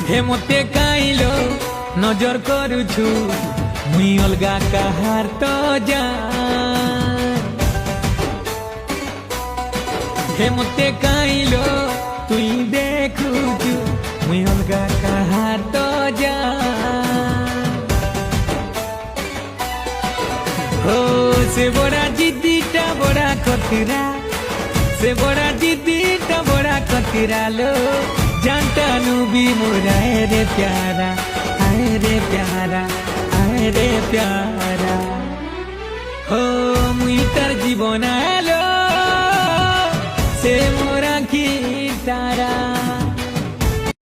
हे मते काइलो नजर करुछु मुई अलगा काहार तो जान हे मते काइलो तुई देखुछु मुई अलगा काहार तो जान हो से बड़ा जिद्दीटा बड़ा खतरा से बड़ा जिद्दीटा बड़ा खतरा लो जानता नू भी मोरा रे प्यारा आए रे प्यारा आए रे प्यारा हो मुई तार जीवन आलो से मोरा की तारा।